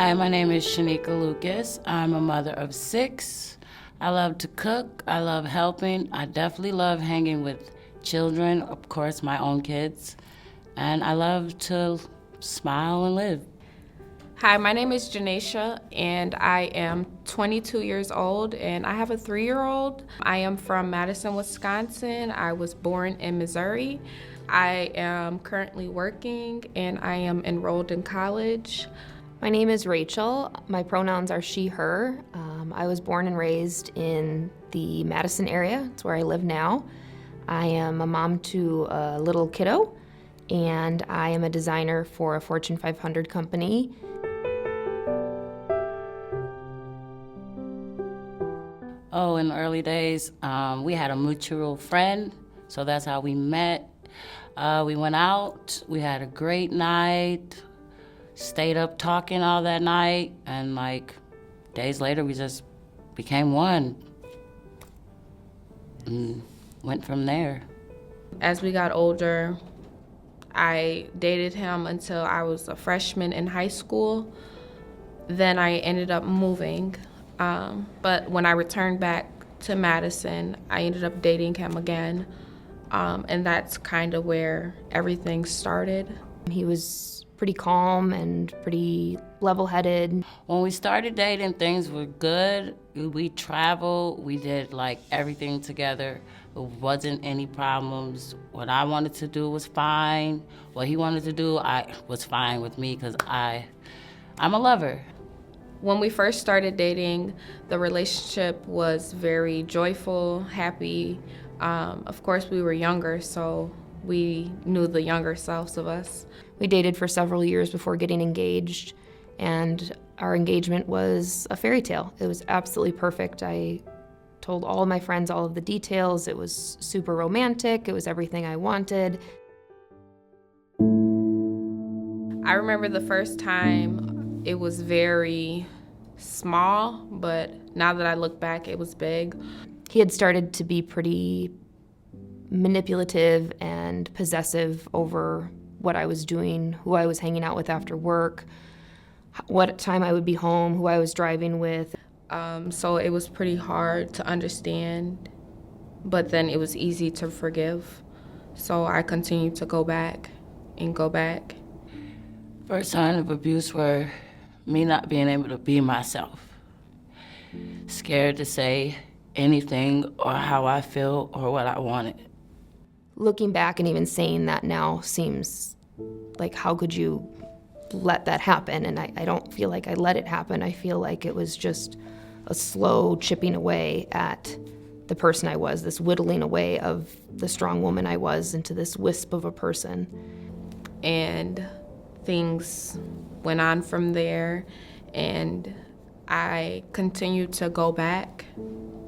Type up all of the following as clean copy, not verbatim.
Hi, my name is Shanika Lucas. I'm a mother of 6. I love to cook. I love helping. I definitely love hanging with children, of course, my own kids. And I love to smile and live. Hi, my name is Janaisha, and I am 22 years old, and I have a 3-year-old. I am from Madison, Wisconsin. I was born in Missouri. I am currently working, and I am enrolled in college. My name is Rachel. My pronouns are she, her. I was born and raised in the Madison area. It's where I live now. I am a mom to a little kiddo, and I am a designer for a Fortune 500 company. Oh, in the early days, we had a mutual friend, so that's how we met. We went out, we had a great night, stayed up talking all that night, and days later we just became one and went from there. As we got older, I dated him until I was a freshman in high school. Then I ended up moving. But when I returned back to Madison, I ended up dating him again. And that's kind of where everything started. He was pretty calm and pretty level-headed. When we started dating, things were good. We traveled, we did everything together. There wasn't any problems. What I wanted to do was fine. What he wanted to do, was fine with me because I'm a lover. When we first started dating, the relationship was very joyful, happy. Of course, we were younger, so we knew the younger selves of us. We dated for several years before getting engaged, and our engagement was a fairy tale. It was absolutely perfect. I told all of my friends all of the details. It was super romantic. It was everything I wanted. I remember the first time, it was very small, but now that I look back, it was big. He had started to be pretty manipulative and possessive over what I was doing, who I was hanging out with after work, what time I would be home, who I was driving with. So it was pretty hard to understand, but then it was easy to forgive. So I continued to go back and go back. First sign of abuse were me not being able to be myself. Scared to say anything or how I feel or what I wanted. Looking back and even saying that now seems like, how could you let that happen? And I don't feel like I let it happen. I feel like it was just a slow chipping away at the person I was, this whittling away of the strong woman I was into this wisp of a person. And things went on from there, and I continued to go back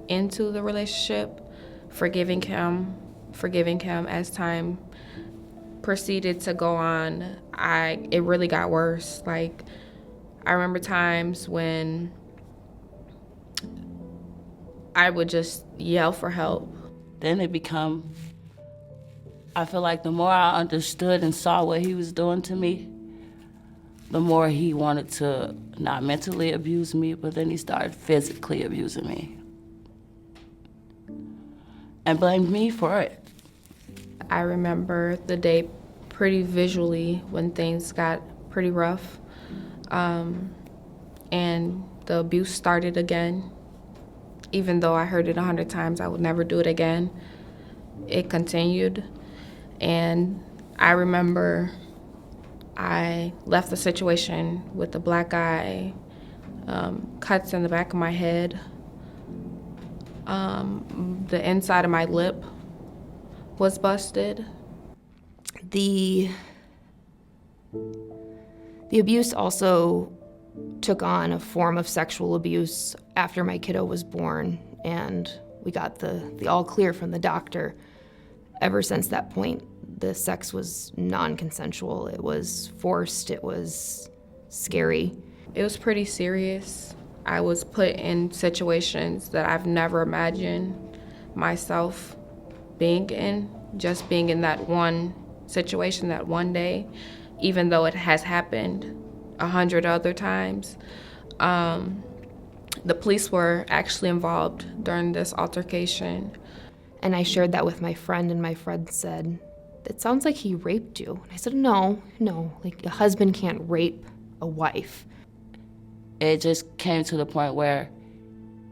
into the relationship, forgiving him as time proceeded to go on. It really got worse. I remember times when I would just yell for help. Then I feel like the more I understood and saw what he was doing to me, the more he wanted to not mentally abuse me, but then he started physically abusing me. And blamed me for it. I remember the day pretty visually when things got pretty rough. And the abuse started again. Even though I heard it 100 times, I would never do it again. It continued. And I remember I left the situation with a black eye, cuts in the back of my head. The inside of my lip was busted. The abuse also took on a form of sexual abuse after my kiddo was born, and we got the all clear from the doctor. Ever since that point, the sex was non-consensual. It was forced. It was scary. It was pretty serious. I was put in situations that I've never imagined myself being in, just being in that one situation that one day, even though it has happened 100 other times. The police were actually involved during this altercation. And I shared that with my friend, and my friend said, "It sounds like he raped you." And I said, no, like a husband can't rape a wife. It just came to the point where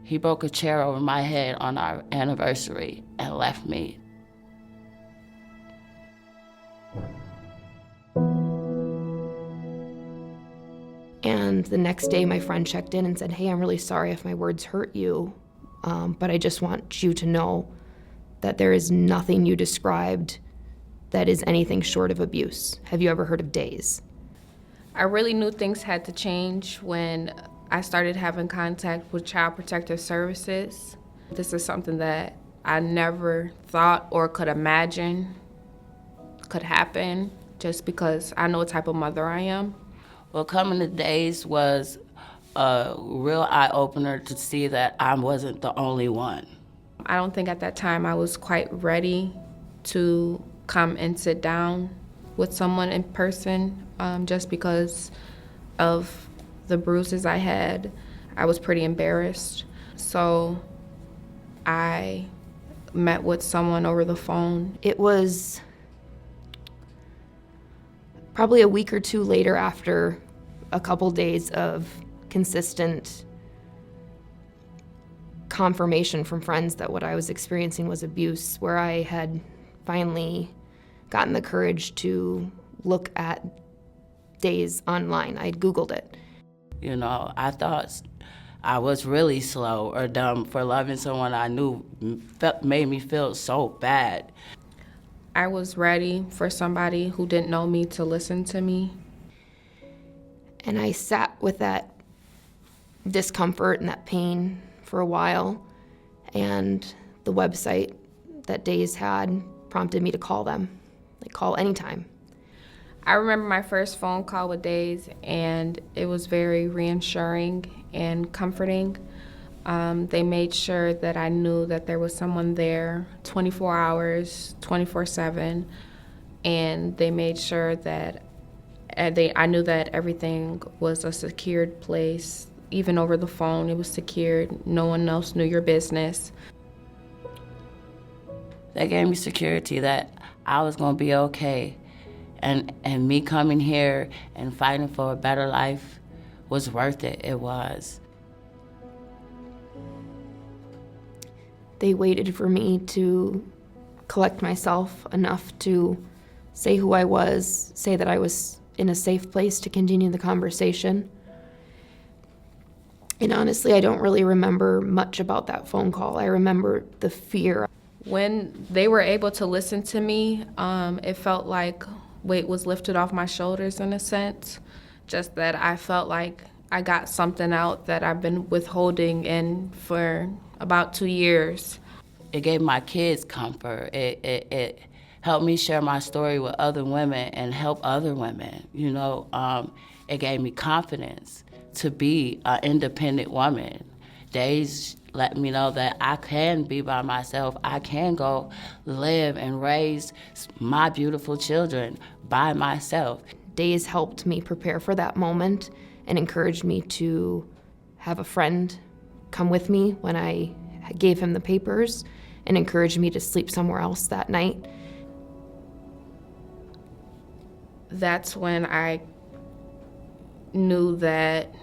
he broke a chair over my head on our anniversary and left me. And the next day, my friend checked in and said, "Hey, I'm really sorry if my words hurt you, but I just want you to know that there is nothing you described that is anything short of abuse. Have you ever heard of DAYS?" I really knew things had to change when I started having contact with Child Protective Services. This is something that I never thought or could imagine could happen, just because I know what type of mother I am. Well, coming to DAYS was a real eye-opener to see that I wasn't the only one. I don't think at that time I was quite ready to come and sit down with someone in person, just because of the bruises I had. I was pretty embarrassed. So I met with someone over the phone. It was probably a week or two later, after a couple days of consistent confirmation from friends that what I was experiencing was abuse, where I had finally gotten the courage to look at DAYS online. I'd Googled it. You know, I thought I was really slow or dumb for loving someone I knew made me feel so bad. I was ready for somebody who didn't know me to listen to me. And I sat with that discomfort and that pain for a while, and the website that DAYS had prompted me to call them. Like, call anytime. I remember my first phone call with DAYS, and it was very reassuring and comforting. They made sure that I knew that there was someone there 24 hours, 24/7, and they made sure that I knew that everything was a secured place. Even over the phone, it was secured. No one else knew your business. They gave me security that I was gonna be okay. And me coming here and fighting for a better life was worth it. It was. They waited for me to collect myself enough to say who I was, say that I was in a safe place to continue the conversation. And honestly, I don't really remember much about that phone call. I remember the fear. When they were able to listen to me, it felt like weight was lifted off my shoulders in a sense. Just that I felt like I got something out that I've been withholding in for about 2 years. It gave my kids comfort. It helped me share my story with other women and help other women. You know, it gave me confidence to be an independent woman. DAYS let me know that I can be by myself. I can go live and raise my beautiful children by myself. DAYS helped me prepare for that moment and encouraged me to have a friend come with me when I gave him the papers, and encouraged me to sleep somewhere else that night. That's when I knew that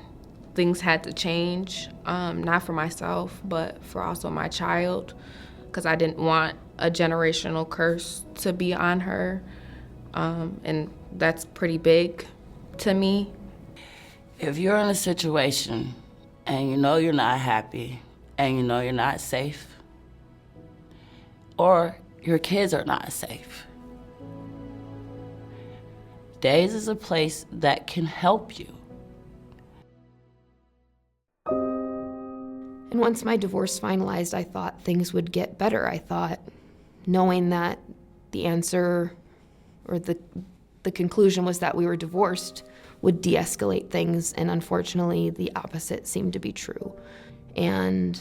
things had to change, not for myself, but for also my child, because I didn't want a generational curse to be on her, and that's pretty big to me. If you're in a situation and you know you're not happy and you know you're not safe, or your kids are not safe, DAYS is a place that can help you. And once my divorce finalized, I thought things would get better. I thought, knowing that the answer or the conclusion was that we were divorced would de-escalate things, and unfortunately the opposite seemed to be true. And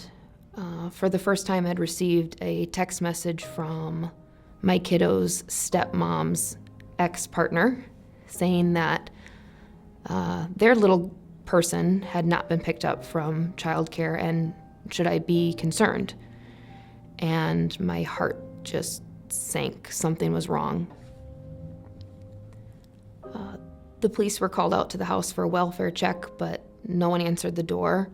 for the first time, I'd received a text message from my kiddo's stepmom's ex-partner saying that Their little person had not been picked up from childcare, and should I be concerned? And my heart just sank. Something was wrong. The police were called out to the house for a welfare check, but no one answered the door.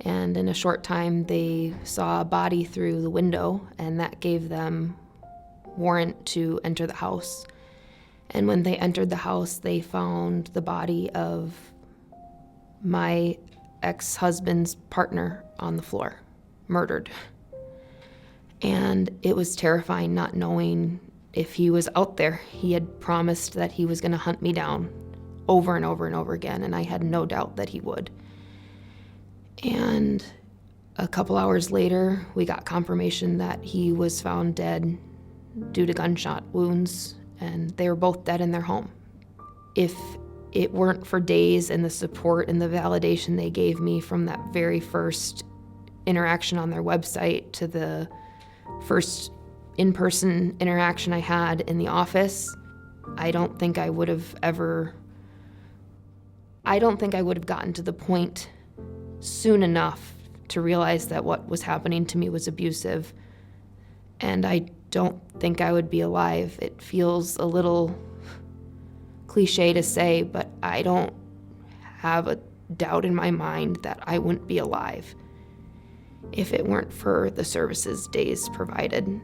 And in a short time, they saw a body through the window, and that gave them warrant to enter the house. And when they entered the house, they found the body of my ex-husband's partner on the floor, murdered. And it was terrifying not knowing if he was out there. He had promised that he was going to hunt me down over and over and over again, and I had no doubt that he would. And a couple hours later, we got confirmation that he was found dead due to gunshot wounds, and they were both dead in their home. If it weren't for Days and the support and the validation they gave me from that very first interaction on their website to the first in-person interaction I had in the office, I don't think I would have gotten to the point soon enough to realize that what was happening to me was abusive. And I don't think I would be alive. It feels a little cliche to say, but I don't have a doubt in my mind that I wouldn't be alive if it weren't for the services Days provided.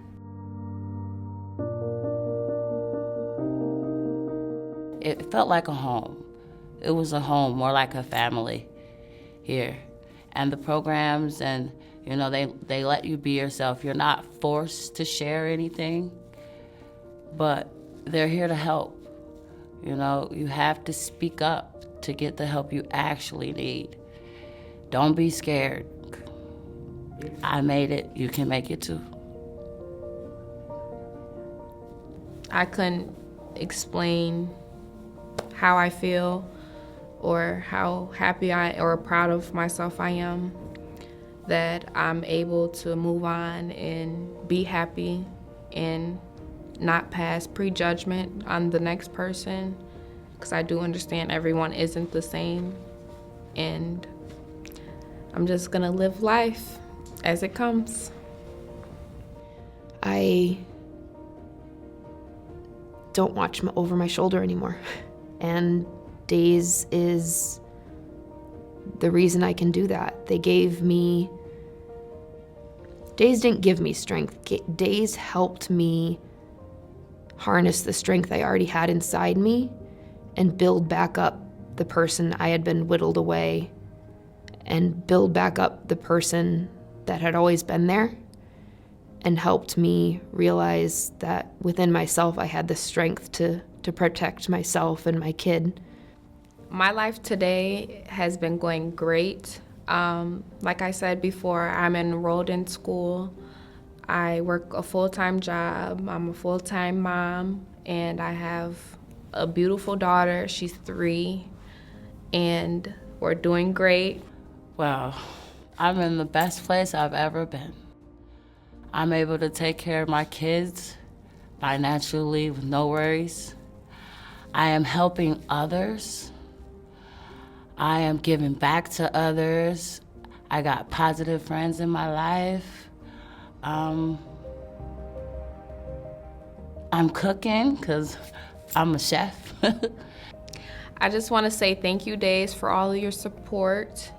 It felt like a home. It was a home, more like a family here. And the programs, and they let you be yourself. You're not forced to share anything, but they're here to help. You have to speak up to get the help you actually need. Don't be scared. I made it, you can make it too. I couldn't explain how I feel or how happy or proud of myself I am that I'm able to move on and be happy and not pass prejudgment on the next person, because I do understand everyone isn't the same, and I'm just gonna live life as it comes. I don't watch over my shoulder anymore, and Days is the reason I can do that. Days didn't give me strength. Days helped me harness the strength I already had inside me and build back up the person I had been whittled away, and build back up the person that had always been there, and helped me realize that within myself I had the strength to protect myself and my kid. My life today has been going great. Like I said before, I'm enrolled in school. I work a full-time job. I'm a full-time mom, and I have a beautiful daughter. She's 3, and we're doing great. Well, I'm in the best place I've ever been. I'm able to take care of my kids financially with no worries. I am helping others. I am giving back to others. I got positive friends in my life. I'm cooking because I'm a chef. I just want to say thank you, Days, for all of your support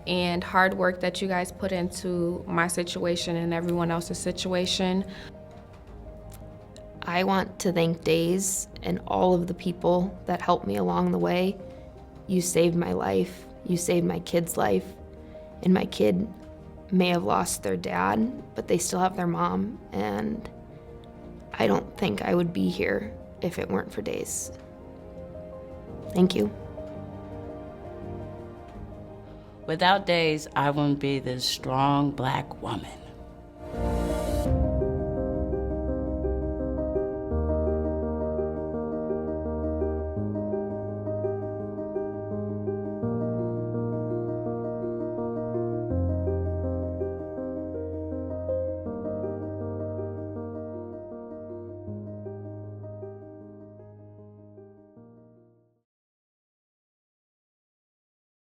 and hard work that you guys put into my situation and everyone else's situation. I want to thank Days and all of the people that helped me along the way. You saved my life. You saved my kid's life. And my kid may have lost their dad, but they still have their mom. And I don't think I would be here if it weren't for Days. Thank you. Without Days, I wouldn't be this strong Black woman.